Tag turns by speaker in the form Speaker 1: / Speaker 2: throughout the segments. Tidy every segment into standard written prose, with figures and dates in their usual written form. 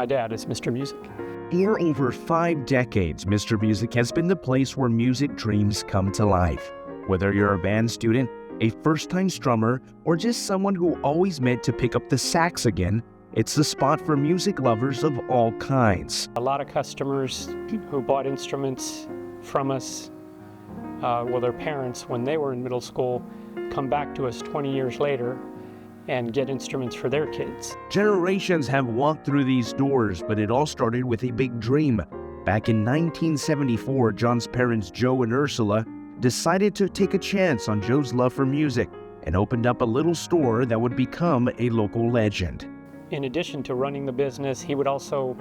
Speaker 1: my dad as Mr. Music.
Speaker 2: For over 5 decades, Mr. Music has been the place where music dreams come to life. Whether you're a band student, a first-time strummer, or just someone who always meant to pick up the sax again, it's the spot for music lovers of all kinds.
Speaker 1: A lot of customers who bought instruments from us, their parents, when they were in middle school, come back to us 20 years later and get instruments for their kids.
Speaker 2: Generations have walked through these doors, but it all started with a big dream. Back in 1974, John's parents, Joe and Ursula, decided to take a chance on Joe's love for music and opened up a little store that would become a local legend.
Speaker 1: In addition to running the business, he would also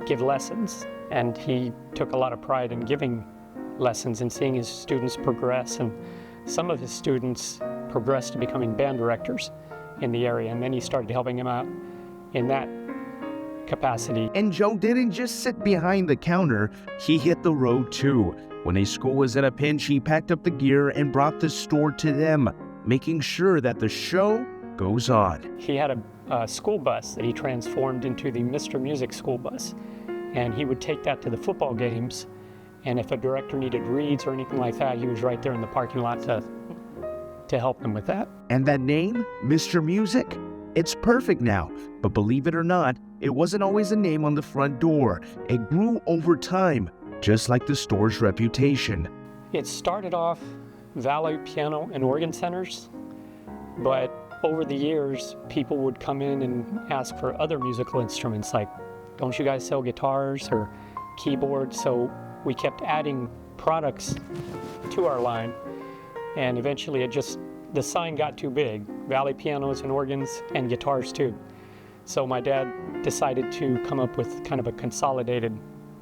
Speaker 1: give lessons, and he took a lot of pride in giving lessons and seeing his students progress, and some of his students progressed to becoming band directors in the area, and then he started helping him out in that capacity.
Speaker 2: And Joe didn't just sit behind the counter, he hit the road too. When a school was in a pinch, he packed up the gear and brought the store to them, making sure that the show goes on.
Speaker 1: He had a school bus that he transformed into the Mr. Music school bus, and he would take that to the football games, and if a director needed reads or anything like that, he was right there in the parking lot to help them with that.
Speaker 2: And that name, Mr. Music, it's perfect now. But believe it or not, it wasn't always a name on the front door. It grew over time, just like the store's reputation.
Speaker 1: It started off Valley Piano and Organ Centers, but over the years, people would come in and ask for other musical instruments, like, don't you guys sell guitars or keyboards? So we kept adding products to our line, and eventually the sign got too big. Valley Pianos and Organs and guitars too. So my dad decided to come up with kind of a consolidated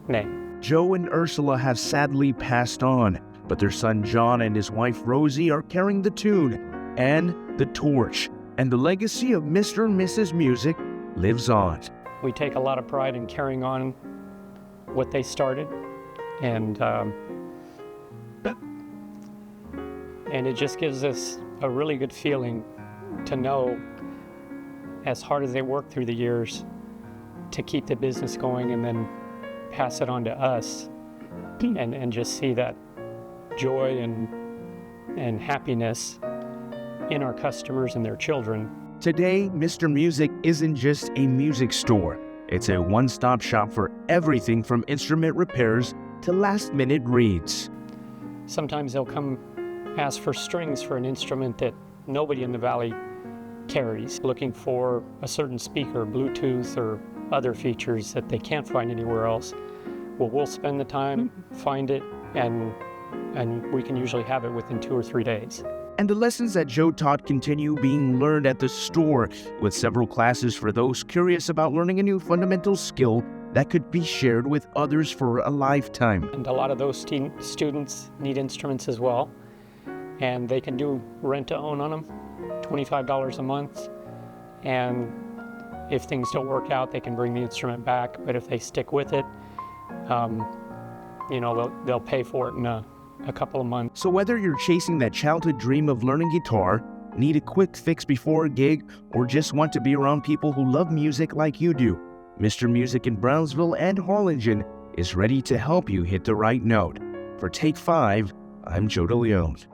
Speaker 1: name.
Speaker 2: Joe and Ursula have sadly passed on, but their son John and his wife Rosie are carrying the tune and the torch, and the legacy of Mr. and Mrs. Music lives on.
Speaker 1: We take a lot of pride in carrying on what they started, and it just gives us a really good feeling to know, as hard as they work through the years to keep the business going and then pass it on to us, and just see that joy and happiness in our customers and their children.
Speaker 2: Today, Mr. Music isn't just a music store. It's a one-stop shop for everything from instrument repairs to last-minute reads.
Speaker 1: Sometimes they'll come ask for strings for an instrument that nobody in the valley carries, looking for a certain speaker, Bluetooth, or other features that they can't find anywhere else. Well, we'll spend the time, find it, and we can usually have it within 2 or 3 days.
Speaker 2: And the lessons that Joe taught continue being learned at the store, with several classes for those curious about learning a new fundamental skill that could be shared with others for a lifetime.
Speaker 1: And a lot of those students need instruments as well, and they can do rent-to-own on them, $25 a month, and if things don't work out, they can bring the instrument back, but if they stick with it, they'll pay for it in a couple of months.
Speaker 2: So whether you're chasing that childhood dream of learning guitar, need a quick fix before a gig, or just want to be around people who love music like you do, Mr. Music in Brownsville and Harlingen is ready to help you hit the right note. For Take 5, I'm Joe DeLeon.